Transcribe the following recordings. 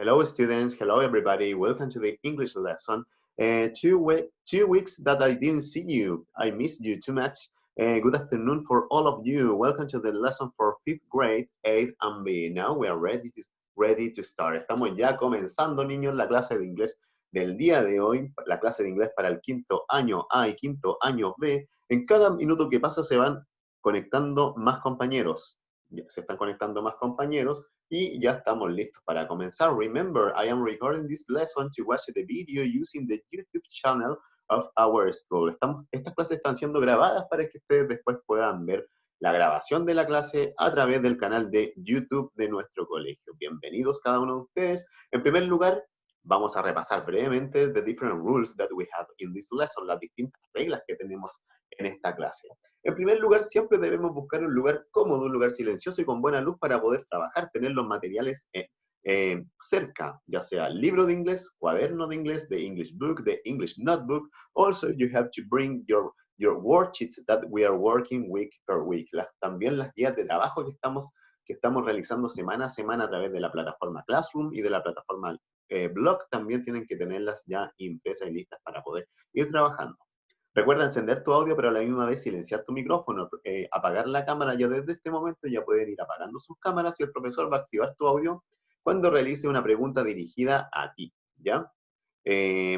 Hello, students. Hello, everybody. Welcome to the English lesson. 2 weeks that I didn't see you. I missed you too much. Good afternoon for all of you. Welcome to the lesson for 5th grade, 8 and B. Now we are ready to start. Estamos ya comenzando, niños, la clase de inglés del día de hoy, la clase de inglés para el quinto año A y quinto año B. En cada minuto que pasa se van conectando más compañeros. Se están conectando más compañeros. Y ya estamos listos para comenzar. Remember, I am recording this lesson to watch the video using the YouTube channel of our school. Estas clases están siendo grabadas para que ustedes después puedan ver la grabación de la clase a través del canal de YouTube de nuestro colegio. Bienvenidos cada uno de ustedes. En primer lugar, vamos a repasar brevemente the different rules that we have in this lesson, las distintas reglas que tenemos en esta clase. En primer lugar, siempre debemos buscar un lugar cómodo, un lugar silencioso y con buena luz para poder trabajar, tener los materiales cerca, ya sea libro de inglés, cuaderno de inglés, the English book, the English notebook. Also, you have to bring your worksheets that we are working week per week. También las guías de trabajo que estamos realizando semana a semana a través de la plataforma Classroom y de la plataforma Blog, también tienen que tenerlas ya impresas y listas para poder ir trabajando. Recuerda encender tu audio, pero a la misma vez silenciar tu micrófono, apagar la cámara. Ya desde este momento ya pueden ir apagando sus cámaras y el profesor va a activar tu audio cuando realice una pregunta dirigida a ti, ¿ya?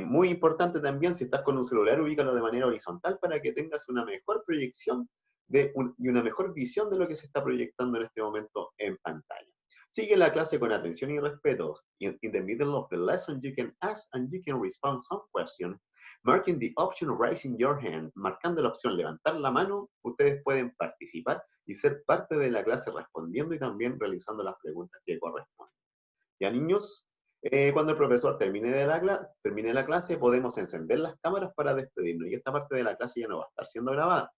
Muy importante también, si estás con un celular, ubícalo de manera horizontal para que tengas una mejor proyección y una mejor visión de lo que se está proyectando en este momento en pantalla. Sigue la clase con atención y respeto. In the middle of the lesson, you can ask and you can respond some questions. Marking the option raising your hand, marcando la opción levantar la mano, ustedes pueden participar y ser parte de la clase respondiendo y también realizando las preguntas que corresponden. Ya, niños, cuando el profesor termine la clase, podemos encender las cámaras para despedirnos y esta parte de la clase ya no va a estar siendo grabada.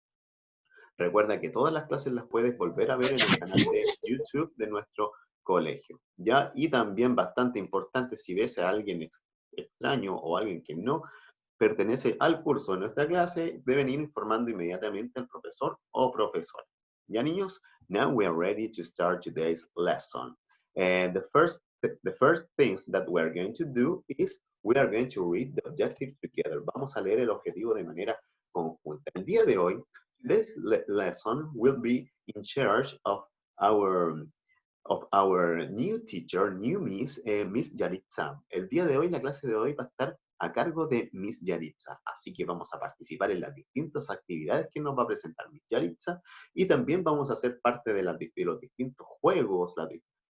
Recuerda que todas las clases las puedes volver a ver en el canal de YouTube de nuestro colegio, ¿ya? Y también bastante importante, si ves a alguien extraño o alguien que no pertenece al curso de nuestra clase, deben ir informando inmediatamente al profesor o profesora. ¿Ya, niños? Now we are ready to start today's lesson. And the first things that we are going to do is we are going to read the objective together. Vamos a leer el objetivo de manera conjunta. El día de hoy, this lesson will be in charge of our new teacher, new Miss Yaritza. El día de hoy, la clase de hoy va a estar a cargo de Miss Yaritza. Así que vamos a participar en las distintas actividades que nos va a presentar Miss Yaritza y también vamos a ser parte de los distintos juegos,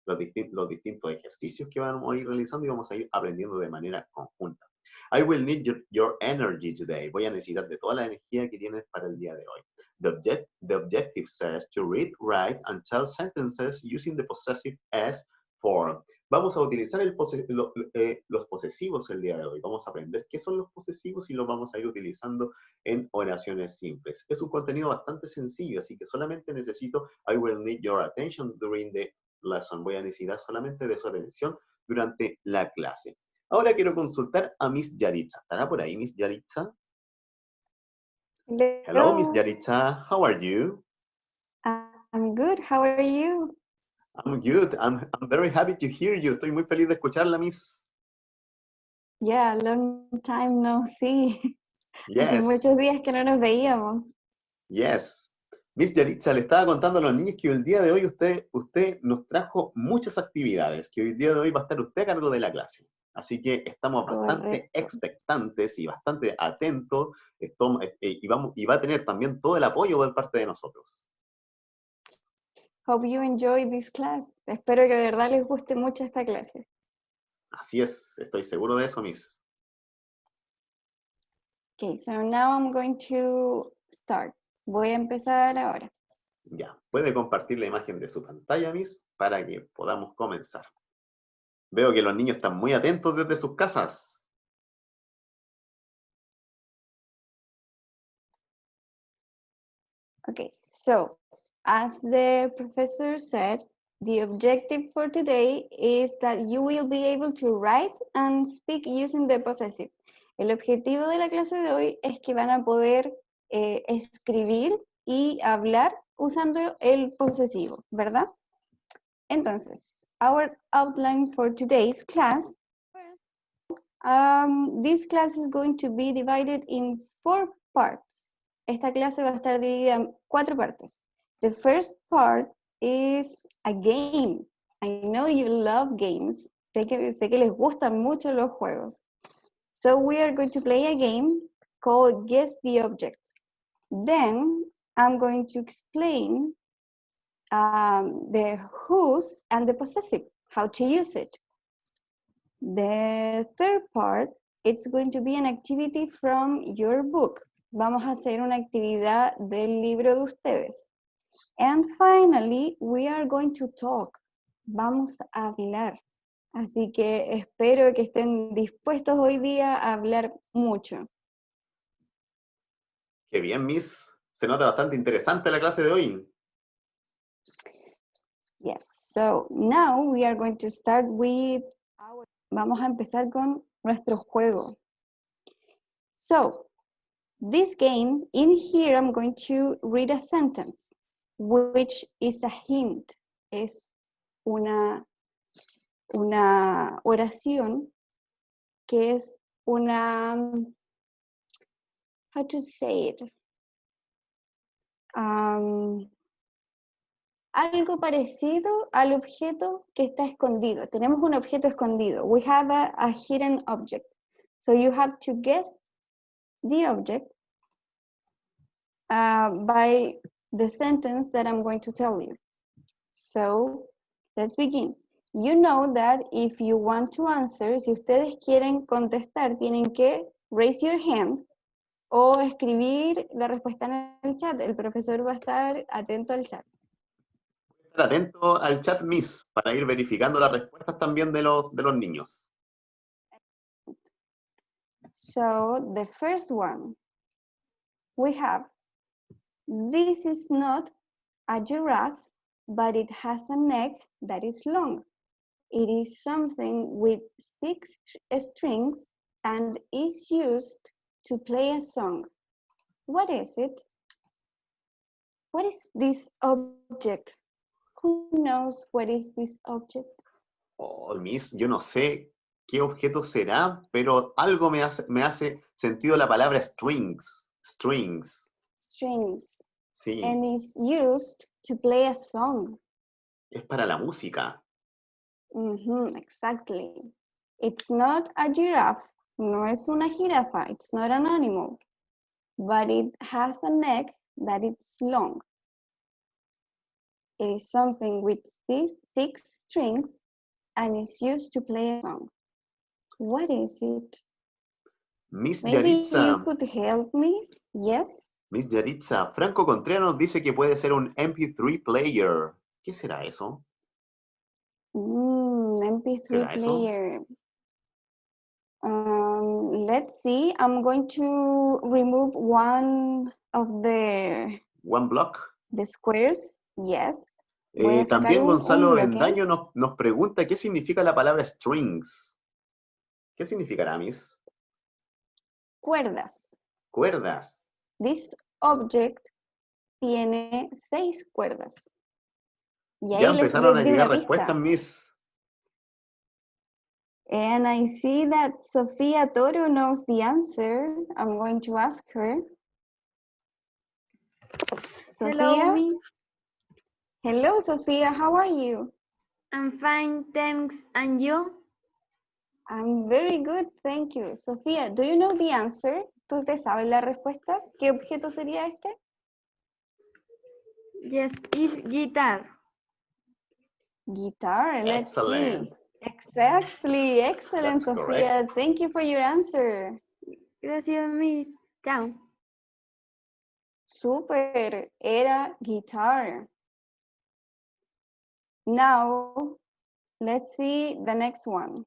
los distintos ejercicios que vamos a ir realizando y vamos a ir aprendiendo de manera conjunta. I will need your energy today. Voy a necesitar de toda la energía que tienes para el día de hoy. The objective says to read, write, and tell sentences using the possessive S form. Vamos a utilizar los posesivos el día de hoy. Vamos a aprender qué son los posesivos y los vamos a ir utilizando en oraciones simples. Es un contenido bastante sencillo, así que solamente necesito, I will need your attention during the lesson. Voy a necesitar solamente de su atención durante la clase. Ahora quiero consultar a Miss Yaritza. ¿Estará por ahí Miss Yaritza? Hello, Miss Yaritza. How are you? I'm good. How are you? I'm good. I'm very happy to hear you. Estoy muy feliz de escucharla, Miss. Yeah, long time no see. Yes. Hace muchos días que no nos veíamos. Yes. Miss Yaritza, le estaba contando a los niños que el día de hoy usted nos trajo muchas actividades, que hoy día de hoy va a estar usted a cargo de la clase. Así que estamos bastante expectantes y bastante atentos y va a tener también todo el apoyo por parte de nosotros. Hope you enjoy this class. Espero que de verdad les guste mucho esta clase. Así es, estoy seguro de eso, Miss. Okay, so now I'm going to start. Voy a empezar ahora. Ya, puede compartir la imagen de su pantalla, Miss, para que podamos comenzar. Veo que los niños están muy atentos desde sus casas. Okay, so as the professor said, the objective for today is that you will be able to write and speak using the possessive. El objetivo de la clase de hoy es que van a poder escribir y hablar usando el posesivo, ¿verdad? Entonces, our outline for today's class. This class is going to be divided in 4 parts. Esta clase va a estar dividida en 4 partes. The first part is a game. I know you love games. Sé que les gustan mucho los juegos. So we are going to play a game called Guess the Objects. Then I'm going to explain the whose and the possessive, how to use it. The third part, it's going to be an activity from your book. Vamos a hacer una actividad del libro de ustedes. And finally, we are going to talk. Vamos a hablar. Así que espero que estén dispuestos hoy día a hablar mucho. Qué bien, Miss. Se nota bastante interesante la clase de hoy. Yes, so now we are going to start with Vamos a empezar con nuestro juego. So, this game, in here I'm going to read a sentence, which is a hint. Es una oración que es una, how to say it? Algo parecido al objeto que está escondido. Tenemos un objeto escondido. We have a hidden object. So you have to guess the object by the sentence that I'm going to tell you. So let's begin. You know that if you want to answer, si ustedes quieren contestar, tienen que raise your hand o escribir la respuesta en el chat. El profesor va a estar atento al chat. Estar atento al chat, Miss, para ir verificando las respuestas también de los niños. So the first one, we have, this is not a giraffe, but it has a neck that is long. It is something with 6 strings and is used to play a song. What is it? What is this object? Who knows what is this object? Oh, Miss, yo no sé qué objeto será, pero algo me hace sentido la palabra strings. Strings. Strings. Sí. And is used to play a song. Es para la música. Exactly. It's not a giraffe. No es una jirafa. It's not an animal. But it has a neck that is long. It is something with 6 strings and is used to play a song. What is it? Miss Maybe Yaritza. you could help me? Yes? Miss Yaritza, Franco Contreras nos dice que puede ser un MP3 player. ¿Qué será eso? MP3 ¿Será player. Let's see. I'm going to remove one of the... One block. The squares. Yes. Voy a sacar También Gonzalo un Bendaño nos pregunta qué significa la palabra strings. ¿Qué significará, Miss? Cuerdas. Cuerdas. This object tiene 6 cuerdas. Y ahí Ya empezaron a les di llegar una respuestas, pista. Miss. And I see that Sofía Toro knows the answer. I'm going to ask her. Hello, Sofía? Miss. Hello, Sofía. How are you? I'm fine, thanks. And you? I'm very good, thank you. Sofía, do you know the answer? ¿Tú te sabes la respuesta? ¿Qué objeto sería este? Yes, it's guitar. Guitar, let's Excellent. see. Exactly, excellent, That's Sofía. Thank you for your answer. Gracias, Miss. Chao. Super, era guitar. Now, let's see the next one.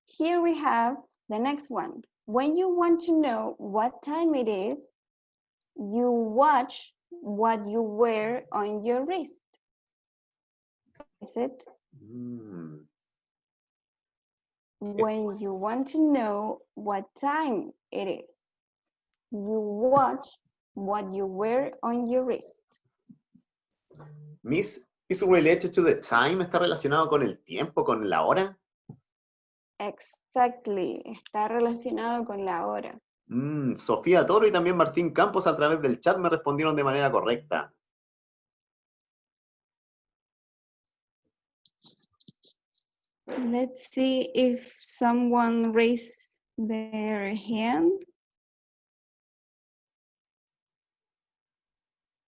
Here we have the next one. When you want to know what time it is, you watch what you wear on your wrist. Is it? When you want to know what time it is, you watch what you wear on your wrist. Miss, is related to the time. ¿Está relacionado con el tiempo, con la hora? Exactly. Está relacionado con la hora. Sofía Toro y también Martín Campos a través del chat me respondieron de manera correcta. Let's see if someone raised their hand.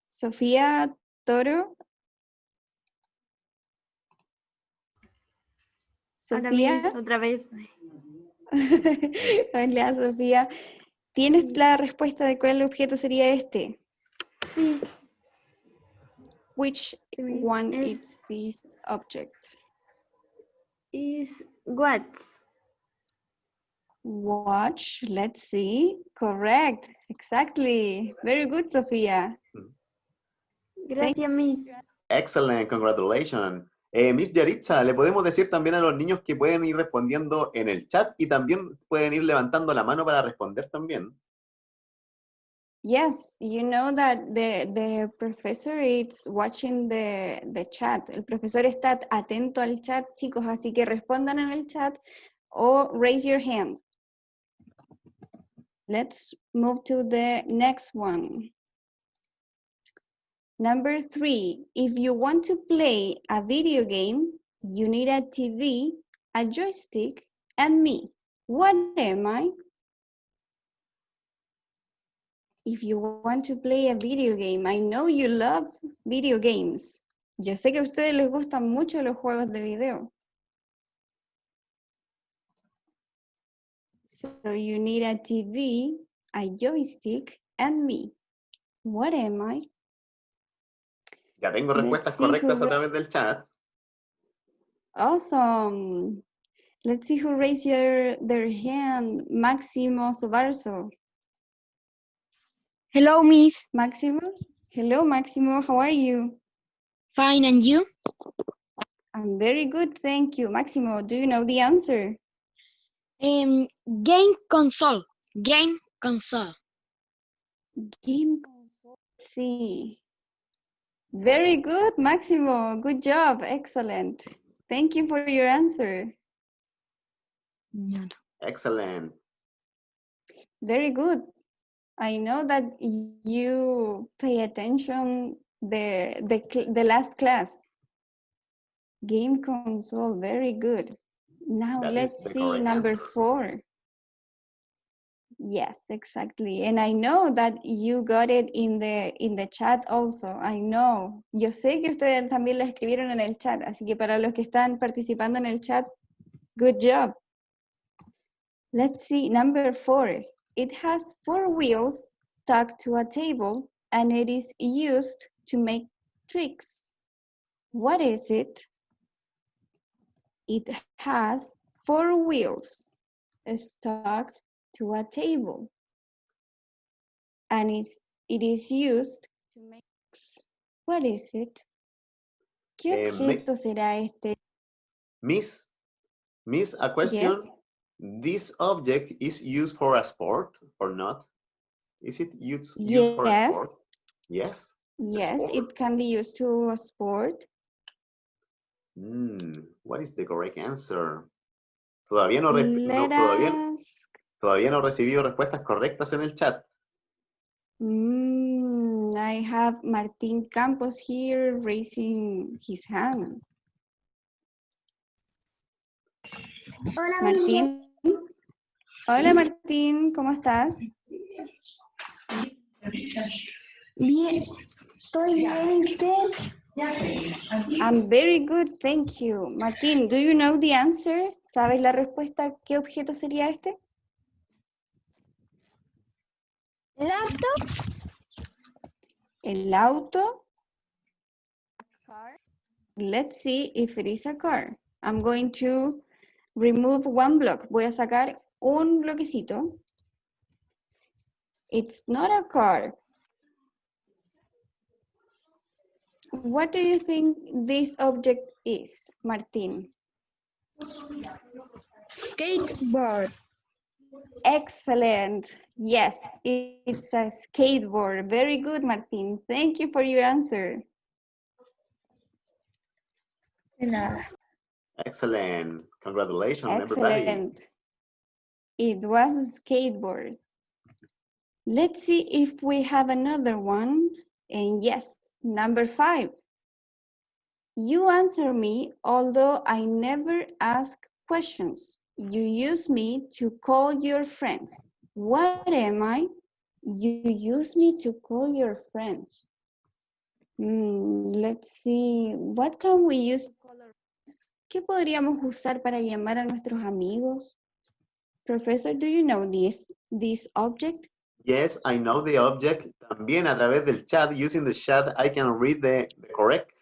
Sofía Toro. Ahora Miss, Sofía. otra vez. Hola, Sofía. ¿Tienes la respuesta de cuál objeto sería este? Sí. Which one is this object? Is what? Watch, let's see. Correct, exactly. Very good, Sofía. Gracias, Miss. Excellent, congratulations. Miss Yaritza, le podemos decir también a los niños que pueden ir respondiendo en el chat y también pueden ir levantando la mano para responder también. Yes, you know that the professor is watching the chat. El profesor está atento al chat, chicos, así que respondan en el chat o raise your hand. Let's move to the next one. Number 3, if you want to play a video game, you need a TV, a joystick, and me. What am I? If you want to play a video game, I know you love video games. Yo sé que a ustedes les gustan mucho los juegos de video. So you need a TV, a joystick, and me. What am I? Ya tengo respuestas correctas a través del chat. Awesome. Let's see who raised their hand. Máximo Sobarzo. Hello, Miss. Máximo? Hello, Máximo. How are you? Fine, and you? I'm very good, thank you. Máximo, do you know the answer? Game console. Game console. Game console. Let's see. Very good, Máximo. Good job. Excellent. Thank you for your answer. Excellent. Very good. I know that you pay attention the last class. Game console, very good. Now let's see number 4. Yes, exactly. And I know that you got it in the chat also. I know. Yo sé que ustedes también la escribieron en el chat, así que para los que están participando en el chat, good job. Let's see number 4. It has 4 wheels stuck to a table and it is used to make tricks. What is it? It has 4 wheels stuck to a table and it is used to make tricks. What is it? ¿Qué objeto será este? Miss, a question. Yes. This object is used for a sport or not? Is it used for a sport? Yes. Yes, it can be used to a sport. What is the correct answer? Todavía no he recibido respuestas correctas en el chat. I have Martín Campos here raising his hand. Hola, Martín. Hola Martín, ¿cómo estás? Bien, estoy bien, ¿usted? I'm very good, thank you. Martín, do you know the answer? ¿Sabes la respuesta? ¿Qué objeto sería este? ¿El auto? El auto. Let's see if it is a car. I'm going to remove one block. Voy a sacar un bloquecito. It's not a car. What do you think this object is, Martín? Skateboard. Excellent. Yes, it's a skateboard. Very good, Martín. Thank you for your answer. De nada. Excellent. Congratulations, everybody. Excellent. It was a skateboard. Let's see if we have another one. And yes, number 5. You answer me, although I never ask questions. You use me to call your friends. What am I? You use me to call your friends. Let's see. What can we use to call our friends? ¿Qué podríamos usar para llamar a nuestros amigos? Professor, do you know this object? Yes, I know the object. También a través del chat, using the chat, I can read the correct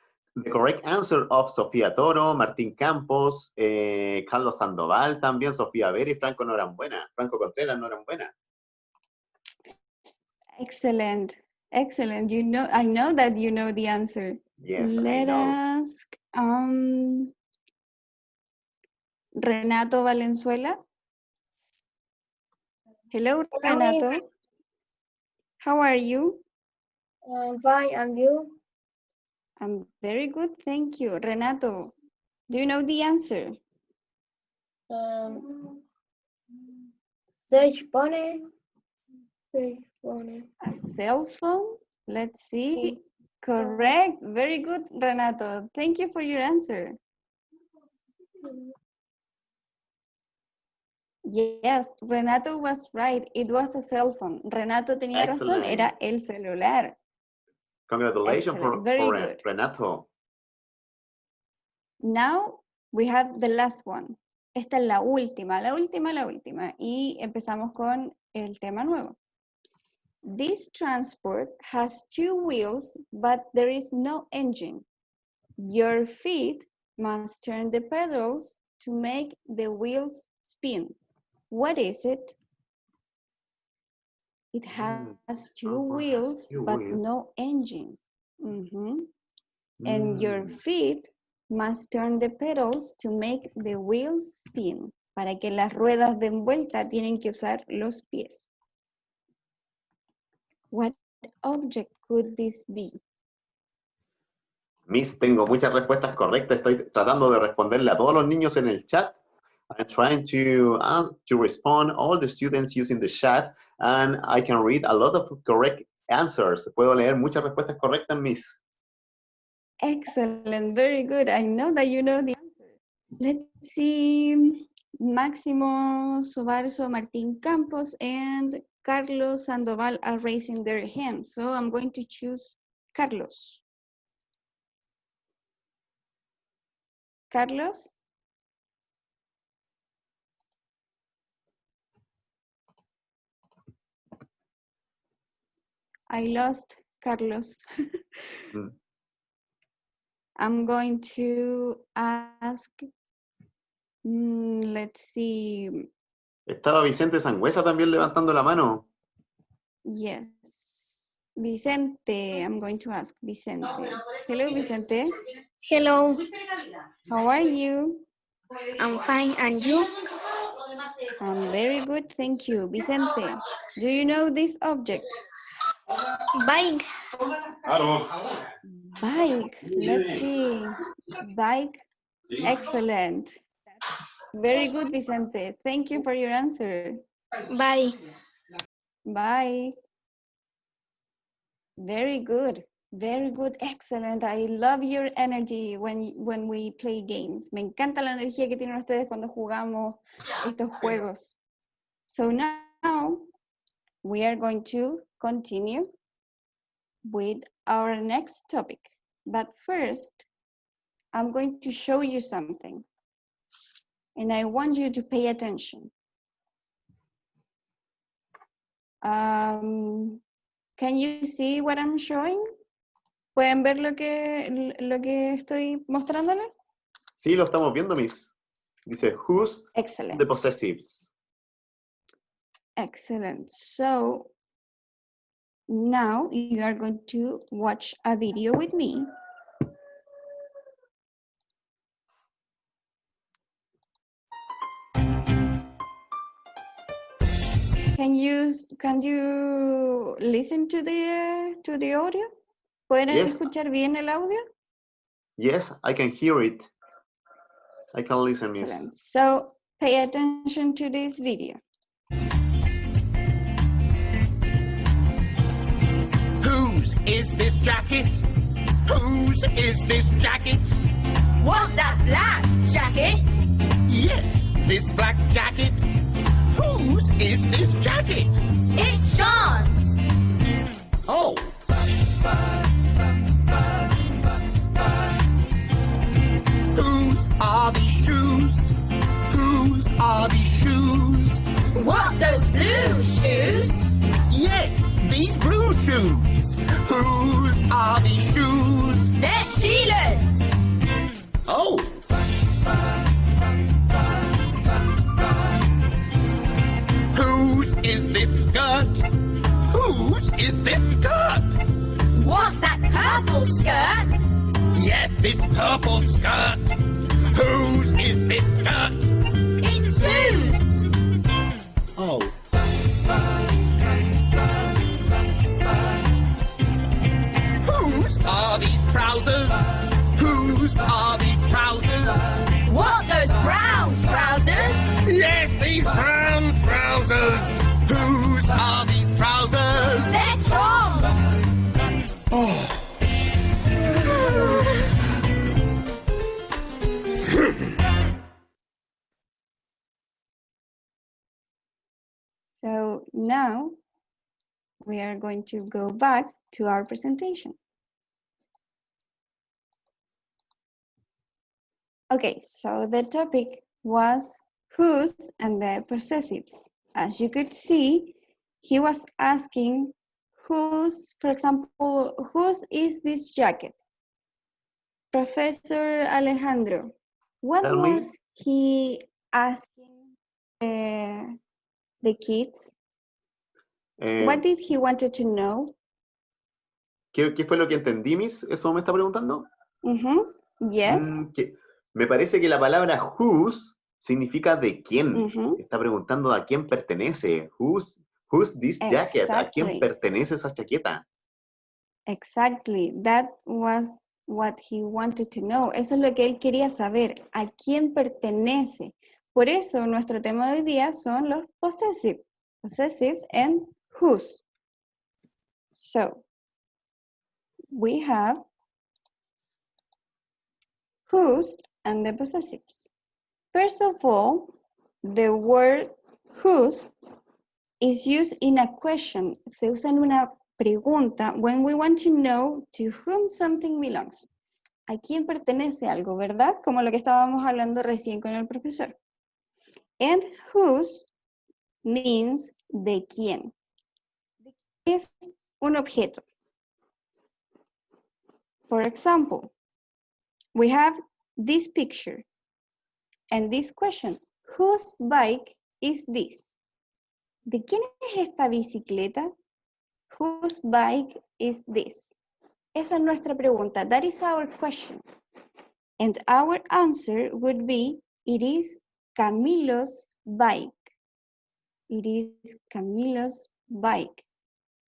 answer of Sofía Toro, Martín Campos, Carlos Sandoval, también Sofía Vera y Franco Norambuena. Franco Contreras Norambuena. Excellent. Excellent. I know that you know the answer. Yes, Let I know. us Renato Valenzuela. Hello, Renato. How are you? I'm fine, and you? I'm very good, thank you. Renato, do you know the answer? Search bunny. Search bunny. A cell phone? Let's see. Correct. Very good, Renato. Thank you for your answer. Yes, Renato was right. It was a cell phone. Renato tenía razón, era el celular. Congratulations for good. Renato. Now we have the last one. Esta es la última. Y empezamos con el tema nuevo. This transport has 2 wheels, but there is no engine. Your feet must turn the pedals to make the wheels spin. What is it? It has 2 wheels, but no engine. And your feet must turn the pedals to make the wheels spin. Para que las ruedas den vuelta tienen que usar los pies. What object could this be? Miss, tengo muchas respuestas correctas. Estoy tratando de responderle a todos los niños en el chat. I'm trying to respond all the students using the chat, and I can read a lot of correct answers. Puedo leer muchas respuestas correctas, Miss. Excellent, very good. I know that you know the answer. Let's see. Máximo Sobarzo, Martín Campos, and Carlos Sandoval are raising their hands. So I'm going to choose Carlos. Carlos? I lost Carlos. I'm going to ask, let's see. Estaba Vicente Sangüesa también levantando la mano. Yes. Vicente, I'm going to ask Vicente. Hello, Vicente. Hello. How are you? I'm fine, and you? I'm very good, thank you. Vicente, do you know this object? Bike. Bike, let's see. Bike, excellent. Very good, Vicente. Thank you for your answer. Bye. Bye. Very good, excellent. I love your energy when we play games. Me encanta la energía que tienen ustedes cuando jugamos estos juegos. So now we are going to continue with our next topic. But first, I'm going to show you something. And I want you to pay attention. Can you see what I'm showing? ¿Pueden ver lo que estoy mostrándoles? Sí, lo estamos viendo, Miss. Dice, who's Excellent. the possessives? Excellent. So now you are going to watch a video with me. Can you listen to the audio? ¿Pueden Yes. escuchar bien el audio? Yes, I can hear it. I can listen, Miss. Excellent. So pay attention to this video. Whose is this jacket? Whose is this jacket? What's that black jacket? Yes, this black jacket. Whose is this jacket? It's John's. Oh. Whose are these shoes? Whose are these shoes? What's those blue shoes? Yes, these blue shoes. Whose are these shoes? They're Sheila's. Oh. Whose is this skirt? Whose is this skirt? What's that purple skirt? Yes, this purple skirt. Whose is this skirt? It's Sue's. Oh. Whose are these trousers? Whose are these trousers? What's those brown trousers? Yes, these brown trousers. Whose are these trousers? They're Tom's. Oh. So now we are going to go back to our presentation. Okay, so the topic was whose and the possessives. As you could see, he was asking whose, for example, whose is this jacket? Professor Alejandro, what Tell me. was he asking the kids? What did he wanted to know? ¿Qué fue lo que entendí, Miss? ¿Eso me está preguntando? Yes. Me parece que la palabra whose significa de quién. Mhm. Está preguntando a quién pertenece. Who's this jacket? ¿A quién Exactly. pertenece esa chaqueta? Exactly. That was what he wanted to know. Eso es lo que él quería saber. ¿A quién pertenece? Por eso nuestro tema de hoy día son los possessive. Possessive and whose. So, we have whose and the possessives. First of all, the word whose is used in a question. Se usa en una pregunta when we want to know to whom something belongs. ¿A quién pertenece algo, verdad? Como lo que estábamos hablando recién con el profesor. And whose means de quién. Es un objeto. For example, we have this picture and this question. Whose bike is this? ¿De quién es esta bicicleta? Whose bike is this? Esa es nuestra pregunta. That is our question. And our answer would be, it is Camilo's bike. It is Camilo's bike.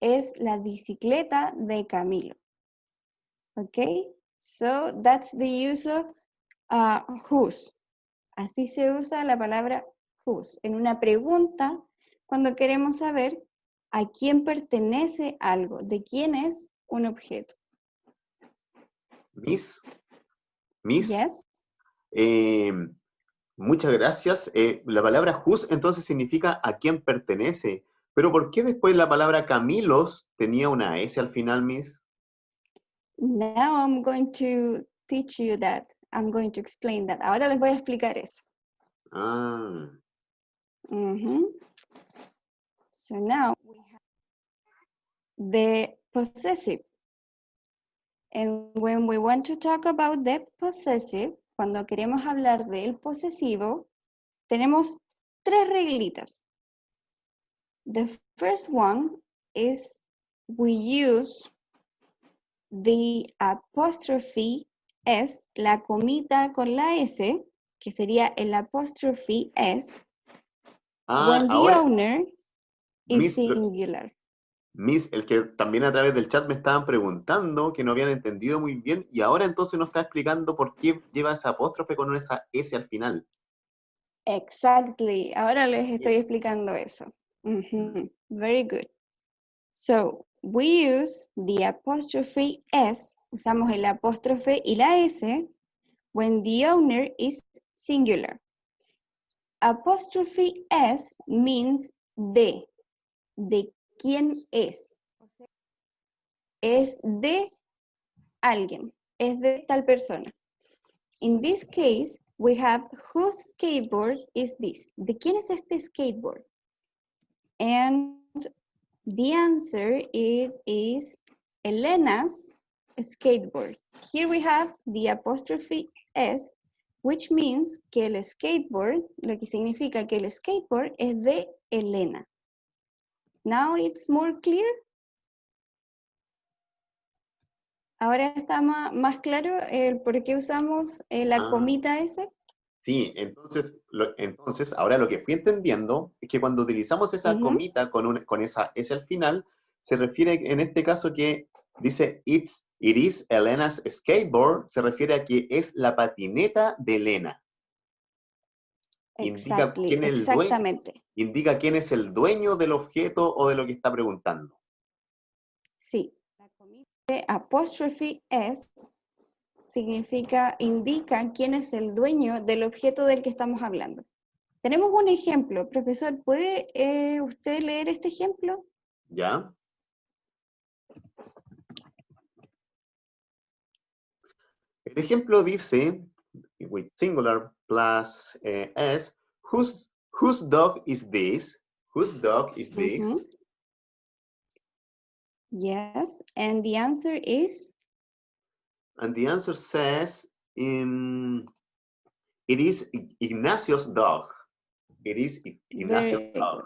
Es la bicicleta de Camilo. Okay? So that's the use of whose. Así se usa la palabra whose. En una pregunta, cuando queremos saber a quién pertenece algo, de quién es un objeto. Miss, Yes. muchas gracias. La palabra whose entonces significa a quién pertenece. Pero ¿por qué después la palabra Camilos tenía una S al final, Miss? Now I'm going to teach you that. I'm going to explain that. Ahora les voy a explicar eso. Ah, So now we have the possessive. And when we want to talk about the possessive, cuando queremos hablar del posesivo, tenemos tres reglitas. The first one is we use the apostrophe S, la comita con la S, que sería el apostrophe S, when the ahora, owner is Miss, singular. Miss, el que también a través del chat me estaban preguntando, que no habían entendido muy bien, y ahora entonces nos está explicando por qué lleva esa apóstrofe con esa S al final. Exactly. Ahora les estoy Yes. explicando eso. Very good. So, we use the apostrophe S, usamos el apóstrofe y la S, when the owner is singular. Apostrophe S means de quién es. Es de alguien, es de tal persona. In this case, we have whose skateboard is this? ¿De quién es este skateboard? And the answer is Elena's skateboard. Here we have the apostrophe S, which means que el skateboard, lo que significa que el skateboard es de Elena. Now it's more clear. Ahora está más claro el por qué usamos la comita S. Sí, entonces ahora lo que fui entendiendo es que cuando utilizamos esa comita con esa S al final, se refiere en este caso que dice it is Elena's skateboard, se refiere a que es la patineta de Elena. Exactamente. Indica quién es el dueño del objeto o de lo que está preguntando. Sí, la comita de apóstrofe S indica quién es el dueño del objeto del que estamos hablando. Tenemos un ejemplo. Profesor, ¿puede usted leer este ejemplo? ¿Ya? El ejemplo dice, with singular plus S, whose dog is this? Whose dog is this? Yes, and the answer is? And the answer says, it is Ignacio's dog. It is Ignacio's dog.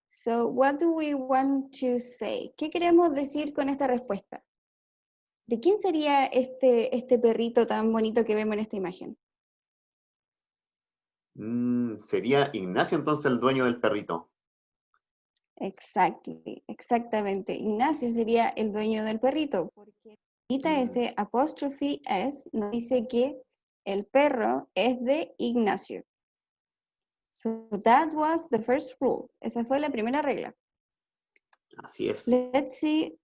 So, what do we want to say? ¿Qué queremos decir con esta respuesta? ¿De quién sería este perrito tan bonito que vemos en esta imagen? Sería Ignacio entonces el dueño del perrito. Exactamente. Ignacio sería el dueño del perrito, porque ese apóstrofe S nos dice que el perro es de Ignacio. So that was the first rule. Esa fue la primera regla. Así es. Let's see.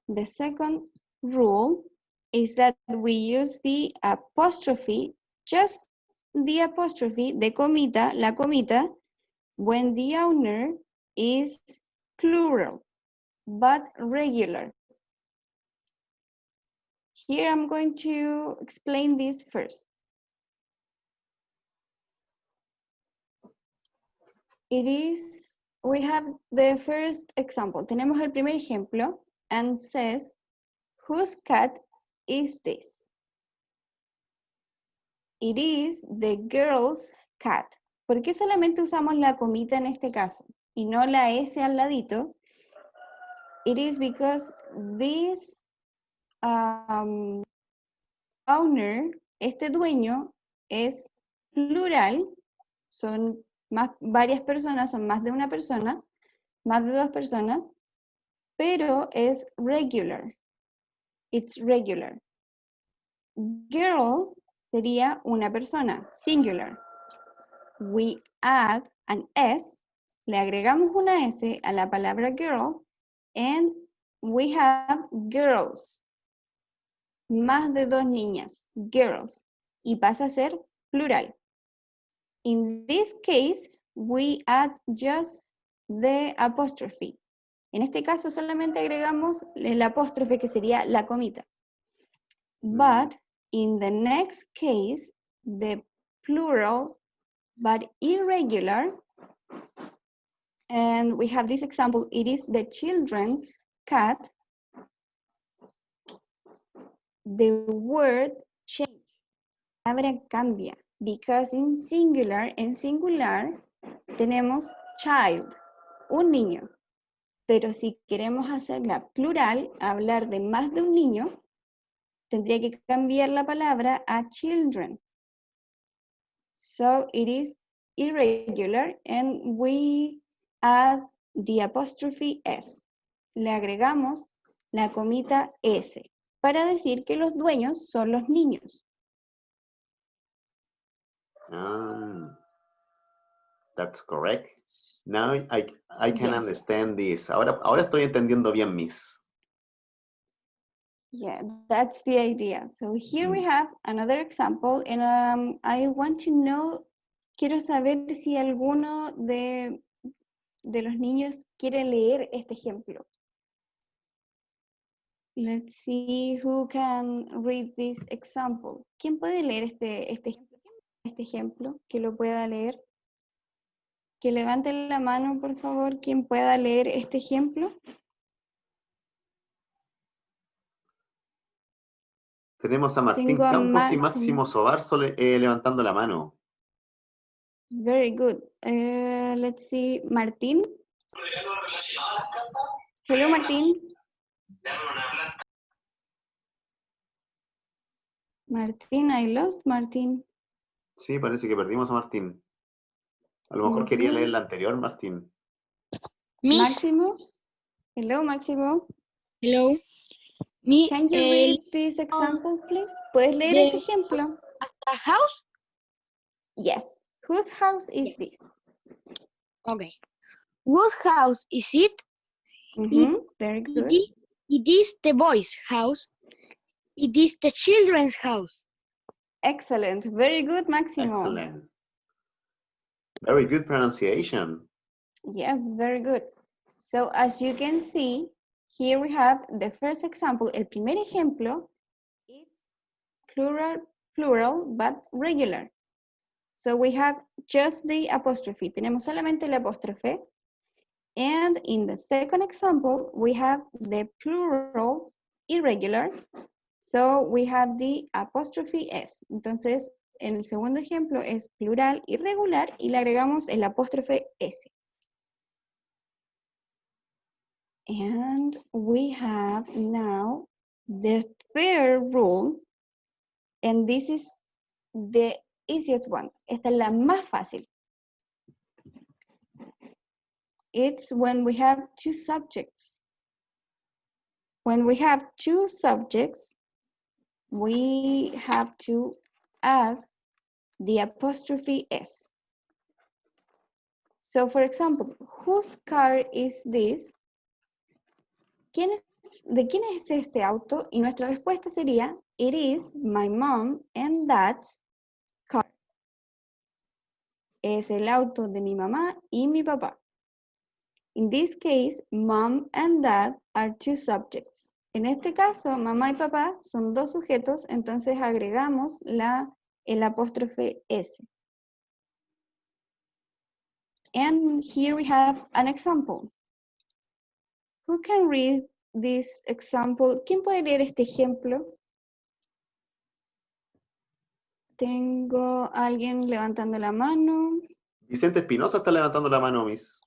The second rule is that we use the apostrophe, just the apostrophe, de comita, la comita, when the owner is plural, but regular. Here I'm going to explain this first. We have the first example. Tenemos el primer ejemplo and says, whose cat is this? It is the girl's cat. ¿Por qué solamente usamos la comita en este caso y no la S al ladito? It is because this owner, este dueño, es plural, son varias personas, son más de una persona, más de dos personas, pero es regular. It's regular. Girl sería una persona, singular. We add an S, le agregamos una S a la palabra girl, and we have girls. Más de dos niñas, girls, y pasa a ser plural. In this case, we add just the apostrophe. En este caso solamente agregamos el apóstrofe que sería la comita. But in the next case, the plural but irregular, and we have this example, it is the children's cat, the word change. La palabra cambia, because en singular tenemos child, un niño. Pero si queremos hacerla plural, hablar de más de un niño, tendría que cambiar la palabra a children. So it is irregular and we add the apostrophe S. Le agregamos la comita S para decir que los dueños son los niños. That's correct. Now I can Yes. understand this. Ahora estoy entendiendo bien, Miss. Yeah, that's the idea. So here we have another example, and I want to know, quiero saber si alguno de los niños quiere leer este ejemplo. Let's see who can read this example. ¿Quién puede leer este ejemplo? Que lo pueda leer. Que levante la mano, por favor, quien pueda leer este ejemplo. Tenemos a Martín Tengo a Campos y Máximo. Máximo Sobarzo levantando la mano. Very good. Let's see, Martín. Hello, Martín. Martín, I lost Martín. Sí, parece que perdimos a Martín. A lo mejor quería leer la anterior, Martín. Miss, Máximo. Hello, Máximo. hello. Can you read this example, please? ¿Puedes leer este ejemplo? A house? Yes. Whose house is this? Okay. Whose house is it? Very good. It is the boy's house. It is the children's house. Excellent. Very good, Máximo. Excellent. Very good pronunciation. Yes, very good. So as you can see, here we have the first example. El primer ejemplo is plural, but regular. So we have just the apostrophe. Tenemos solamente el apóstrofe. And in the second example, we have the plural irregular. So we have the apostrophe S. Entonces, en el segundo ejemplo es plural irregular y le agregamos el apóstrofe S. And we have now the third rule, and this is the easiest one. Esta es la más fácil. It's when we have two subjects. When we have two subjects, we have to add the apostrophe S. So for example, whose car is this? ¿De quién es este auto? Y nuestra respuesta sería, it is my mom and dad's car. Es el auto de mi mamá y mi papá. In this case, mom and dad are two subjects. En este caso, mamá y papá son dos sujetos, entonces agregamos el apóstrofe S. And here we have an example. Who can read this example? ¿Quién puede leer este ejemplo? Tengo a alguien levantando la mano. Vicente Espinosa está levantando la mano, Miss.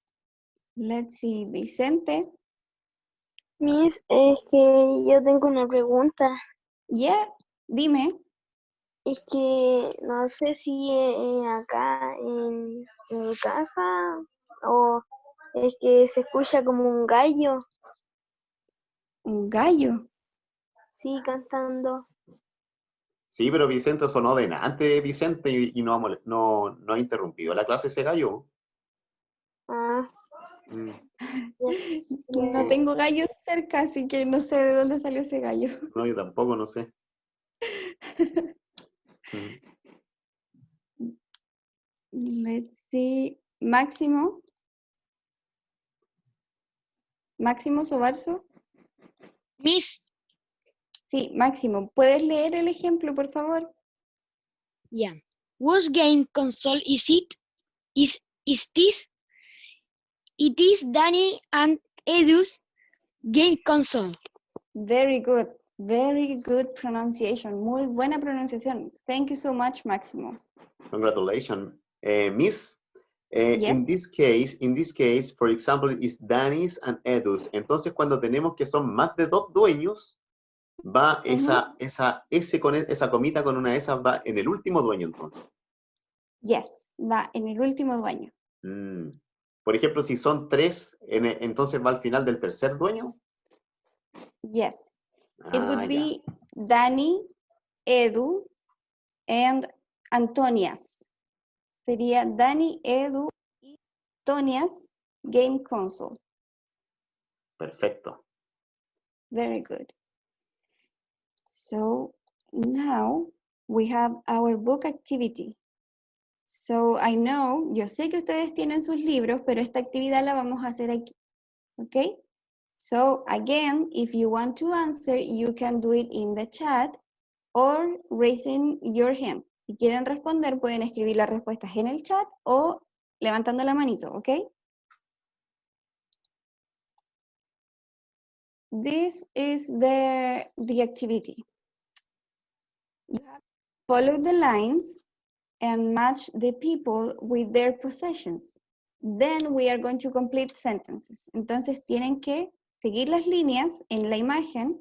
Let's see, Vicente. Miss, es que yo tengo una pregunta. Yeah, dime. Es que no sé si acá en mi casa o es que se escucha como un gallo, Un gallo. sí, cantando. Sí, pero Vicente sonó delante, Vicente, y no ha interrumpido la clase ese gallo. Ah, Mm. No tengo gallos cerca, así que no sé de dónde salió ese gallo. No, yo tampoco, no sé. Mm. Let's see. Máximo. Máximo Sobarzo. Miss, Sí, Máximo. ¿Puedes leer el ejemplo, por favor? yeah. Whose game console is it? Is this? It is Danny and Edu's game console. Very good. Very good pronunciation. Muy buena pronunciación. Thank you so much, Máximo. Congratulations. Miss, Yes. in this case, for example, is Danny's and Edu's. Entonces, cuando tenemos que son más de dos dueños, va esa comita con una de esas va en el último dueño, entonces. Yes, va en el último dueño. Por ejemplo, si son 3, entonces va al final del tercer dueño. Yes. It would Ya. be Danny, Edu, and Antonias. Sería Danny, Edu, y Antonias game console. Perfecto. Very good. So now we have our book activity. So I know, yo sé que ustedes tienen sus libros, pero esta actividad la vamos a hacer aquí. Okay? So again, if you want to answer, you can do it in the chat or raising your hand. Si quieren responder, pueden escribir las respuestas en el chat o levantando la manito, ¿ok? This is the activity. You have to follow the lines and match the people with their possessions. Then we are going to complete sentences. Entonces tienen que seguir las líneas en la imagen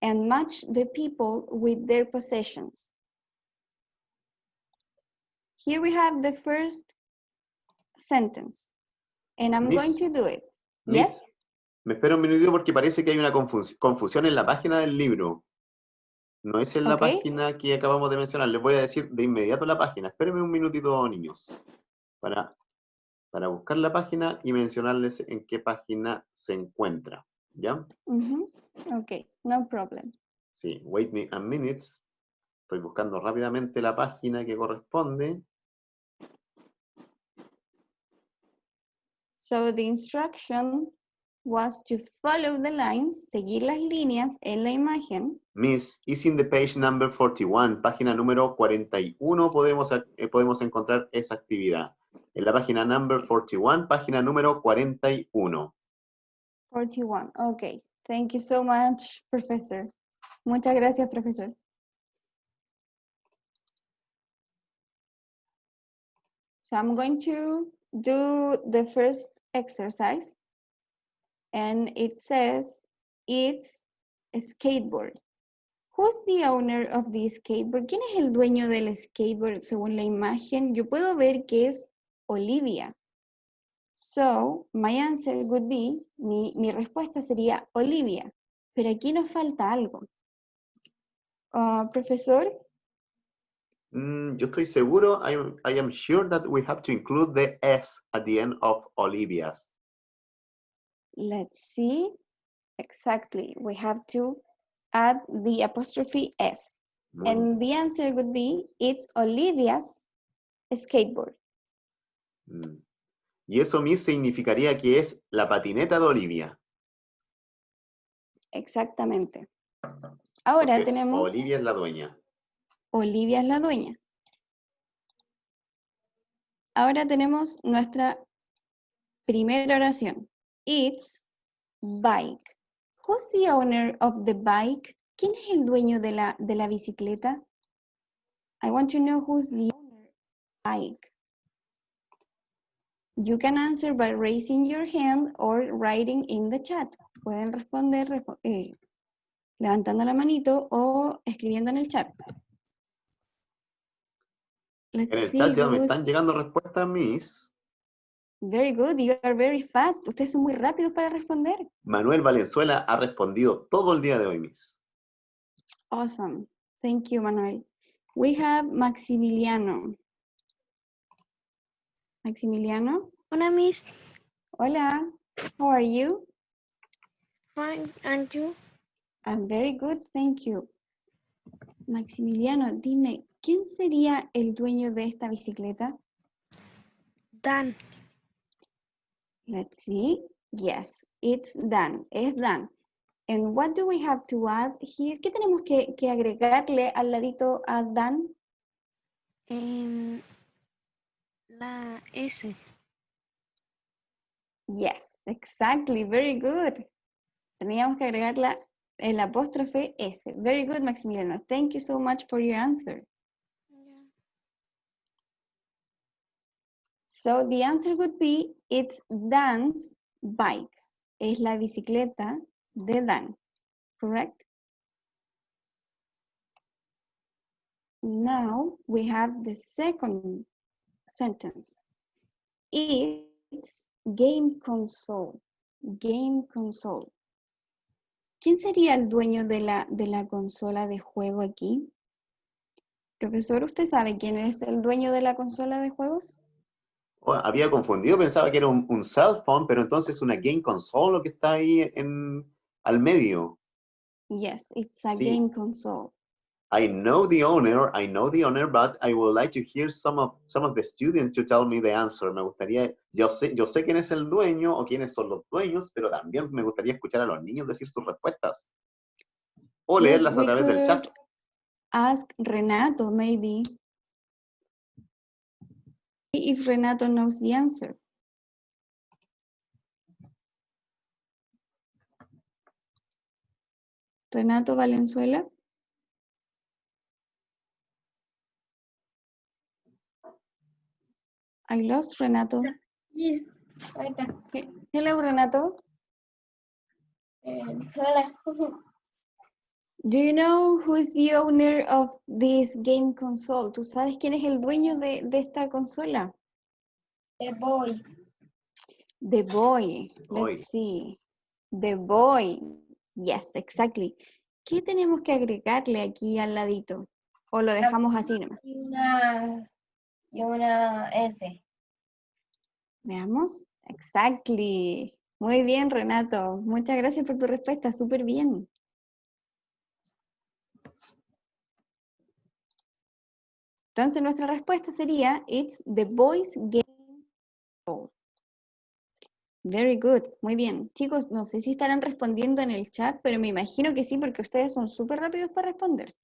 and match the people with their possessions. Here we have the first sentence, and I'm going to do it. Miss, Yes? me espero un minutito porque parece que hay una confusión en la página del libro. No es en la Okay. página que acabamos de mencionar. Les voy a decir de inmediato la página. Espérenme un minutito, niños, para buscar la página y mencionarles en qué página se encuentra. ¿Ya? Okay, no problem. Sí, wait me a minute. Estoy buscando rápidamente la página que corresponde. So the instruction was to follow the lines, seguir las líneas en la imagen. Miss, is in the page number 41, página número 41, podemos encontrar esa actividad. En la página number 41, página número 41. 41, okay. Thank you so much, Professor. Muchas gracias, Profesor. So I'm going to do the first exercise. And it says, it's a skateboard. Who's the owner of the skateboard? ¿Quién es el dueño del skateboard según la imagen? Yo puedo ver que es Olivia. So, my answer would be, mi respuesta sería Olivia. Pero aquí nos falta algo. Profesor? Yo estoy seguro, I am sure that we have to include the S at the end of Olivia's. Let's see. Exactly. We have to add the apostrophe S. And the answer would be, it's Olivia's skateboard. Y eso, Miss, significaría que es la patineta de Olivia. Exactamente. Ahora Porque tenemos... Olivia es la dueña. Olivia es la dueña. Ahora tenemos nuestra primera oración. It's bike. Who's the owner of the bike? ¿Quién es el dueño de la bicicleta? I want to know who's the owner of the bike. You can answer by raising your hand or writing in the chat. Pueden responder levantando la manito o escribiendo en el chat. En el chat ya me están llegando respuestas, Miss. Very good, you are very fast. Ustedes son muy rápidos para responder. Manuel Valenzuela ha respondido todo el día de hoy, Miss. Awesome. Thank you, Manuel. We have Maximiliano. Maximiliano? Hola, Miss. Hola. How are you? Fine, and you? I'm very good, thank you. Maximiliano, dime, ¿quién sería el dueño de esta bicicleta? Dan. Let's see. Yes, it's Dan. Es Dan. And what do we have to add here? ¿Qué tenemos que agregarle al ladito a Dan? La S. Yes, exactly. Very good. Teníamos que agregar el apóstrofe S. Very good, Maximiliano. Thank you so much for your answer. Yeah. So the answer would be, it's Dan's bike. Es la bicicleta de Dan. Correct? Now we have the second sentence. It's It's game console. Game console. ¿Quién sería el dueño de la consola de juego aquí? Profesor, ¿usted sabe quién es el dueño de la consola de juegos? Oh, había confundido, pensaba que era un cell phone, pero entonces una game console lo que está ahí al medio. Yes, it's a Sí. game console. I know the owner, but I would like to hear some of the students to tell me the answer. Me gustaría, yo sé quién es el dueño o quiénes son los dueños, pero también me gustaría escuchar a los niños decir sus respuestas. O Yes, leerlas a we través del chat. could ask Renato, maybe. If Renato knows the answer. Renato Valenzuela. I lost Renato. Yes, ahorita. Hello, Renato. Hola. Do you know who is the owner of this game console? ¿Tú sabes quién es el dueño de esta consola? The boy. The boy. Boy. Let's see. The boy. Yes, exactly. ¿Qué tenemos que agregarle aquí al ladito? ¿O lo dejamos así nomás? Y una S. Veamos. Exactly. Muy bien, Renato. Muchas gracias por tu respuesta. Súper bien. Entonces nuestra respuesta sería, it's the boys game console. Very good. Muy bien. Chicos, no sé si estarán respondiendo en el chat, pero me imagino que sí, porque ustedes son súper rápidos para responder.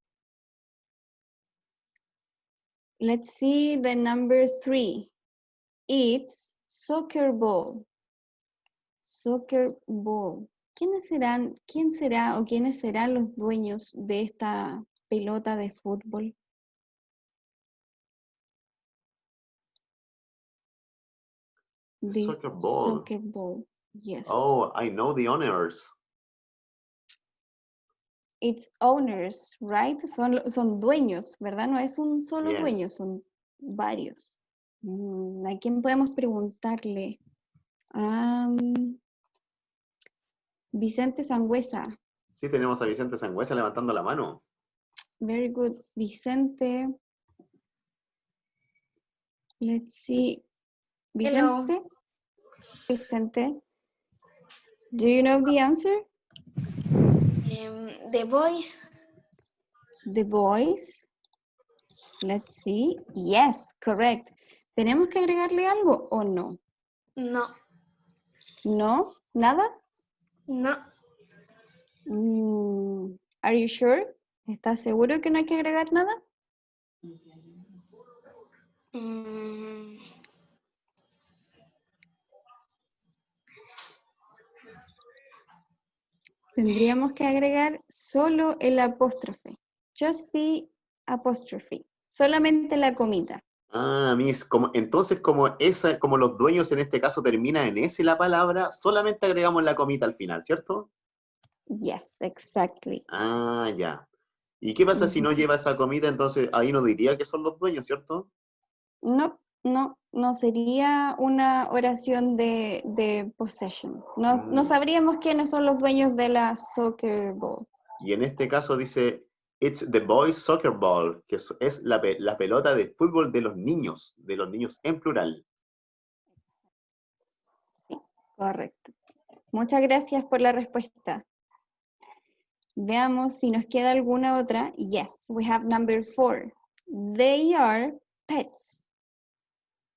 Let's see the number 3. It's soccer ball. Soccer ball. ¿Quién será o quiénes serán los dueños de esta pelota de fútbol? This Soccer ball. soccer ball. Yes. Oh, I know the owners. It's owners, right? Son dueños, ¿verdad? No es un solo Yes. dueño, son varios. ¿A quién podemos preguntarle? Vicente Sangüesa. Sí, tenemos a Vicente Sangüesa levantando la mano. Very good. Vicente. Let's see. Hello. Vicente? Vicente. Do you know the answer? The boys. The boys. Let's see. Yes, correct. ¿Tenemos que agregarle algo o no? No. ¿No? ¿Nada? No. Are you sure? ¿Estás seguro que no hay que agregar nada? Tendríamos que agregar solo el apóstrofe. Just the apostrophe. Solamente la comita. Ah, entonces como los dueños en este caso termina en S la palabra, solamente agregamos la comita al final, ¿cierto? Yes, exactly. Ah, ya. ¿Y qué pasa si no lleva esa comita? Entonces ahí no diría que son los dueños, ¿cierto? No sería una oración de possession. No sabríamos quiénes son los dueños de la soccer ball. Y en este caso dice, it's the boys soccer ball, que es la pelota de fútbol de los niños en plural. Sí, correcto. Muchas gracias por la respuesta. Veamos si nos queda alguna otra. Yes, we have number 4. They are pets.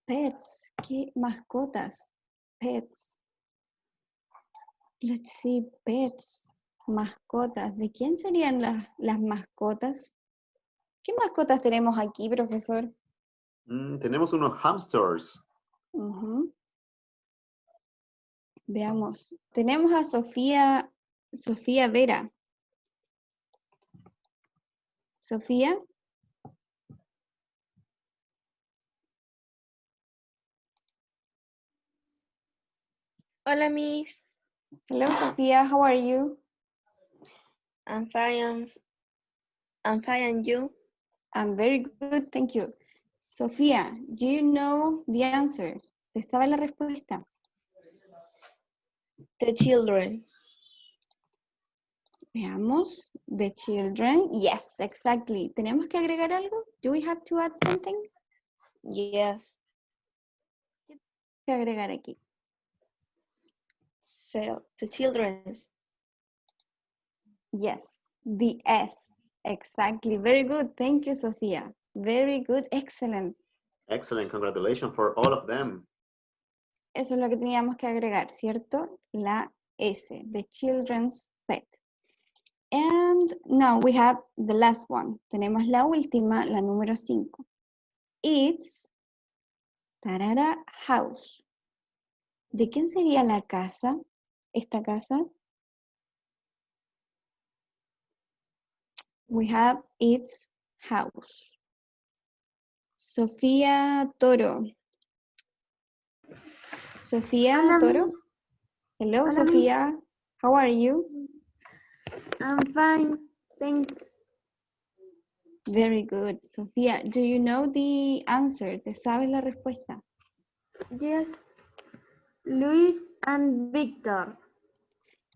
Pets. ¿Qué mascotas? Pets. Let's see, pets. Mascotas. ¿De quién serían las mascotas? ¿Qué mascotas tenemos aquí, profesor? Tenemos unos hamsters. Veamos. Tenemos a Sofía Vera. Sofía. Hola, Miss. Hello, Sofía. How are you? I'm fine. I'm fine, and you? I'm very good, thank you. Sofía, do you know the answer? ¿Te sabe la respuesta? The children. Veamos. The children. Yes, exactly. ¿Tenemos que agregar algo? Do we have to add something? Yes. ¿Qué agregar aquí? So, the children's. Yes, the S. Exactly. Very good. Thank you, Sofía. Very good. Excellent. Excellent. Congratulations for all of them. Eso es lo que teníamos que agregar, ¿cierto? La S, the children's pet. And now we have the last one. Tenemos la última, la número 5. It's tarara, house. ¿De quién sería la casa? Esta casa. We have its house. Sofía Toro. Sofía Hola, Toro. Miss. Hello, Hola, Sofía. How are you? I'm fine, thanks. Very good. Sofía, do you know the answer? ¿Te sabes la respuesta? Yes. Luis and Victor.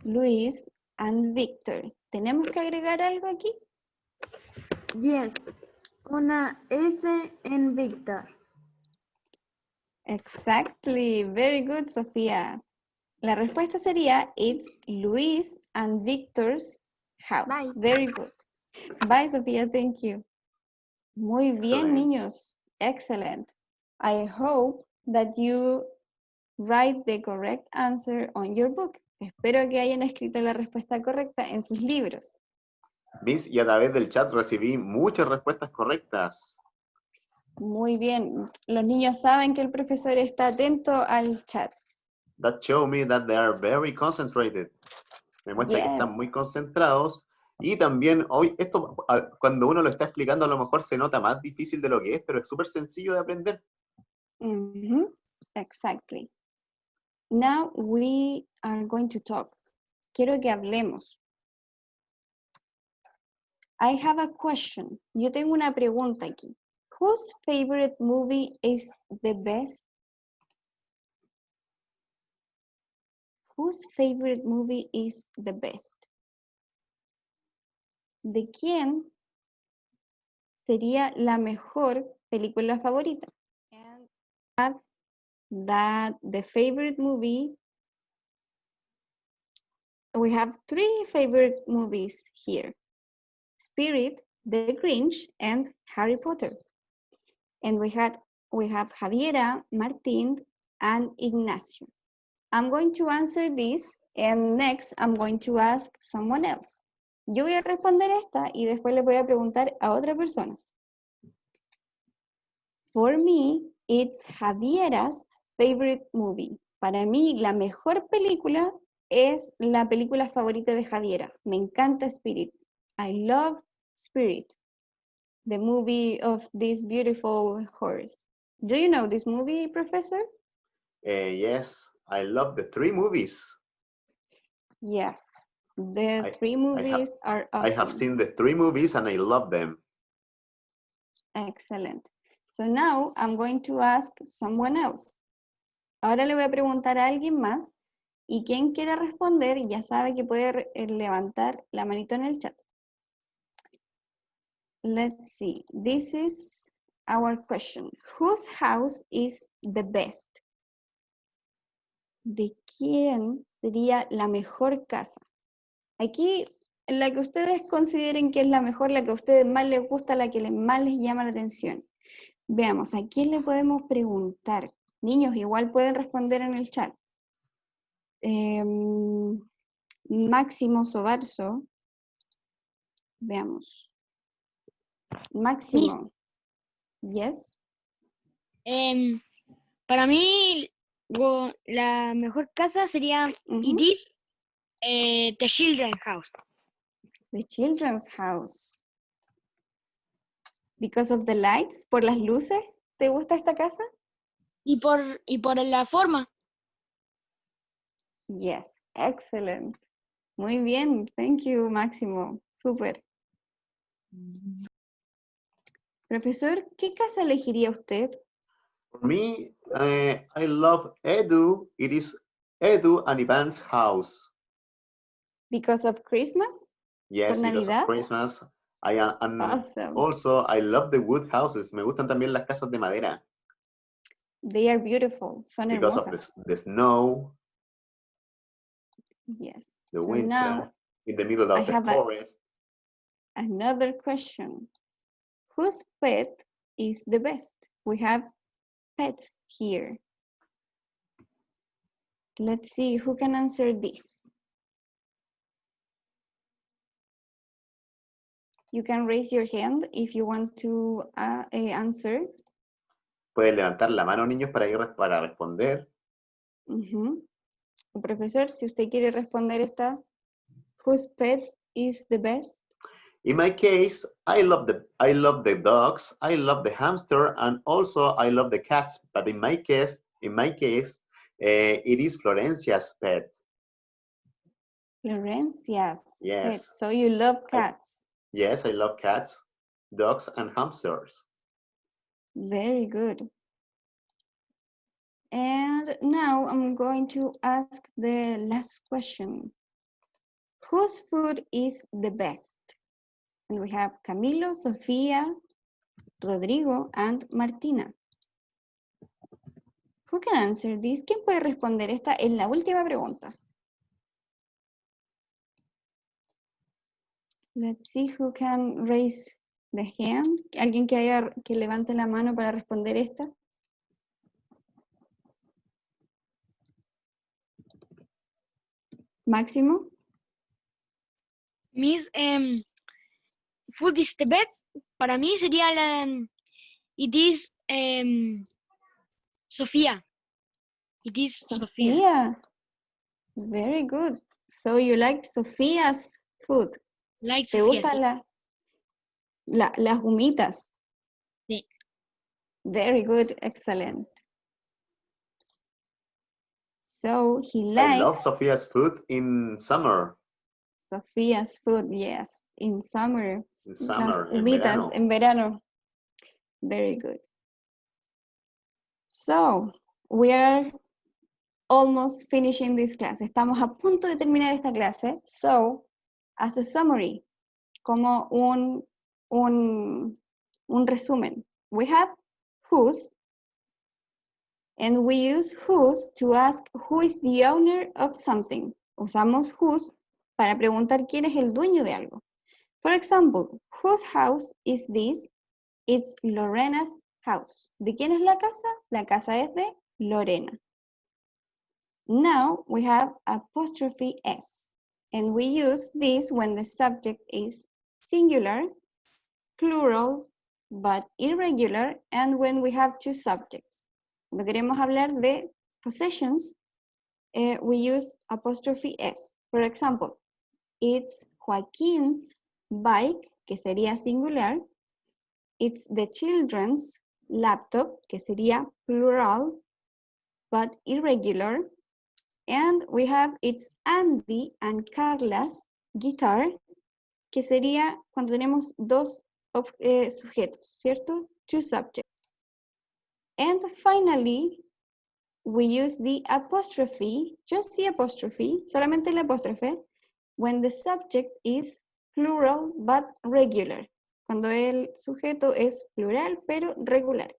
Luis and Victor. ¿Tenemos que agregar algo aquí? Yes. Una S en Victor. Exactly. Very good, Sofía. La respuesta sería, it's Luis and Victor's house. Bye. Very good. Bye, Sofía. Thank you. Muy bien, Excellent. niños. Excellent. I hope that you write the correct answer on your book. Espero que hayan escrito la respuesta correcta en sus libros. Miss, y a través del chat recibí muchas respuestas correctas. Muy bien. Los niños saben que el profesor está atento al chat. That show me that they are very concentrated. Me muestra que están muy Yes. concentrados. Y también hoy, esto cuando uno lo está explicando a lo mejor se nota más difícil de lo que es, pero es súper sencillo de aprender. Exactly. Now we are going to talk. Quiero que hablemos. I have a question. Yo tengo una pregunta aquí. Whose favorite movie is the best? Whose favorite movie is the best? ¿De quién sería la mejor película favorita? And have that the favorite movie, we have 3 favorite movies here. Spirit, The Grinch, and Harry Potter. And we have Javiera, Martín, and Ignacio. I'm going to answer this, and next I'm going to ask someone else. Yo voy a responder esta y después le voy a preguntar a otra persona. For me, it's Javiera's favorite movie. Para mí, la mejor película es la película favorita de Javiera. Me encanta Spirit. I love Spirit, the movie of this beautiful horse. Do you know this movie, Professor? Yes, I love the 3 movies. Yes, the 3 movies are awesome. I have seen the 3 movies and I love them. Excellent. So now I'm going to ask someone else. Ahora le voy a preguntar a alguien más y quien quiera responder ya sabe que puede levantar la manito en el chat. Let's see. This is our question. Whose house is the best? ¿De quién sería la mejor casa? Aquí, la que ustedes consideren que es la mejor, la que a ustedes más les gusta, la que más les llama la atención. Veamos, ¿a quién le podemos preguntar? Niños, igual pueden responder en el chat. Máximo Sobarzo. Veamos. Máximo. Yes. Para mí, la mejor casa sería It is the Children's House. The Children's House. Because of the lights, por las luces. ¿Te gusta esta casa? Y por la forma. Yes, excellent. Muy bien, thank you, Máximo. Súper. Profesor, ¿qué casa elegiría usted? For me, I love Edu. It is Edu and Ivan's house. Because of Christmas? Yes, ¿Por because of Navidad? Christmas. And Awesome. also, I love the wood houses. Me gustan también las casas de madera They are beautiful. Son because of hermosas. the snow, Yes. the So winter, now in the middle I of the have forest. another question. Whose pet is the best? We have pets here. Let's see who can answer this. You can raise your hand if you want to answer. Pueden levantar la mano, niños, para responder. Profesor, si usted quiere responder esta, whose pet is the best? In my case, I love the dogs, I love the hamster, and also I love the cats. But in my case, it is Florencia's pet. Florencia's Yes. pet. So you love cats. Yes, I love cats, dogs, and hamsters. Very good. And now I'm going to ask the last question. Whose food is the best? And we have Camilo, Sofía, Rodrigo, and Martina. Who can answer this? ¿Quién puede responder? Esta es la última pregunta. Let's see who can raise the hand. ¿Alguien que levante la mano para responder esta? Máximo. Miss, food is the best. Para mí sería it is Sofía. It is Sofía. Sofía. Very good. So you like Sofía's food. Like ¿Te Sofía, gustan sí. las humitas? Sí. Very good, excellent. So he I love likes Sophia's food in summer. Sofía's food, yes, in summer. In summer, las humitas en verano. Very good. So we are almost finishing this class. Estamos a punto de terminar esta clase. So, as a summary, como un resumen, we have whose, and we use whose to ask who is the owner of something. Usamos whose para preguntar quién es el dueño de algo. For example, whose house is this? It's Lorena's house. ¿De quién es la casa? La casa es de Lorena. Now we have apostrophe S, and we use this when the subject is singular, plural, but irregular, and when we have two subjects. Cuando queremos hablar de possessions, we use apostrophe S. For example, it's Joaquín's bike, que sería singular. It's the children's laptop, que sería plural, but irregular. And we have it's Andy and Carla's guitar, que sería cuando tenemos dos sujetos, ¿cierto? Two subjects. And finally, we use the apostrophe, just the apostrophe, solamente la apóstrofe, when the subject is plural but regular. Cuando el sujeto es plural pero regular.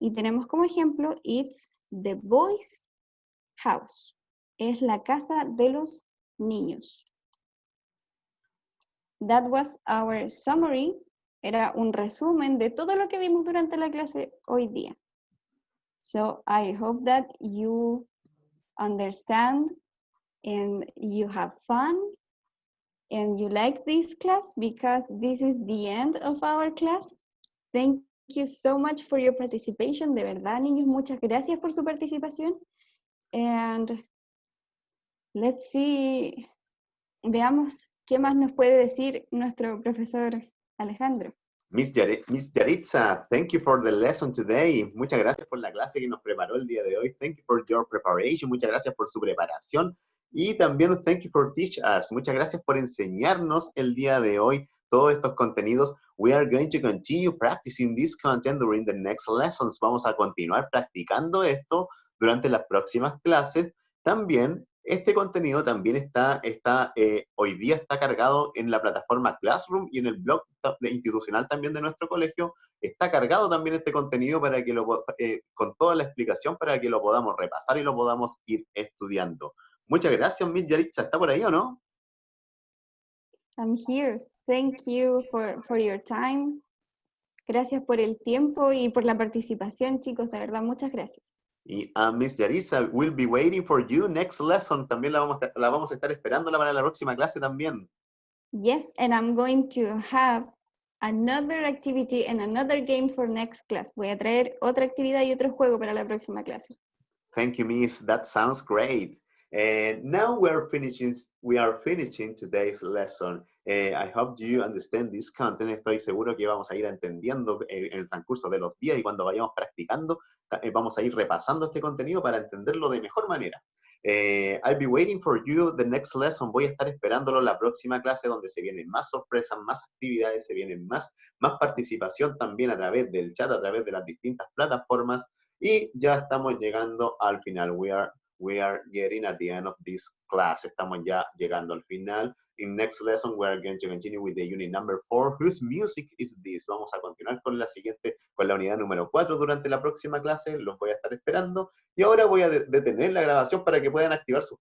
Y tenemos como ejemplo, it's the boys' house. Es la casa de los niños. That was our summary. Era un resumen de todo lo que vimos durante la clase hoy día. So I hope that you understand and you have fun and you like this class because this is the end of our class. Thank you so much for your participation. De verdad, niños, muchas gracias por su participación. And let's see, veamos qué más nos puede decir nuestro profesor Alejandro. Miss Yaritza, thank you for the lesson today. Muchas gracias por la clase que nos preparó el día de hoy. Thank you for your preparation. Muchas gracias por su preparación. Y también thank you for teach us. Muchas gracias por enseñarnos el día de hoy todos estos contenidos. We are going to continue practicing this content during the next lessons. Vamos a continuar practicando esto durante las próximas clases. También, este contenido también hoy día está cargado en la plataforma Classroom y en el blog institucional también de nuestro colegio. Está cargado también este contenido para que con toda la explicación para que lo podamos repasar y lo podamos ir estudiando. Muchas gracias, Miss Yaritza. ¿Está por ahí o no? I'm here. Thank you for your time. Gracias por el tiempo y por la participación, chicos. De verdad, muchas gracias. Y Miss Yaritza, we'll be waiting for you next lesson. También la vamos a estar esperándola para la próxima clase también. Yes, and I'm going to have another activity and another game for next class. Voy a traer otra actividad y otro juego para la próxima clase. Thank you, Miss. That sounds great. Now we are finishing today's lesson. I hope you understand this content. Estoy seguro que vamos a ir entendiendo en el transcurso de los días y cuando vayamos practicando, vamos a ir repasando este contenido para entenderlo de mejor manera. I'll be waiting for you the next lesson. Voy a estar esperándolo la próxima clase donde se vienen más sorpresas, más actividades, se vienen más participación también a través del chat, a través de las distintas plataformas. Y ya estamos llegando al final. We are getting at the end of this class. Estamos ya llegando al final. In next lesson, we are going to continue with the unit number 4. Whose music is this? Vamos a continuar con la unidad número 4 durante la próxima clase. Los voy a estar esperando. Y ahora voy a detener la grabación para que puedan activar sus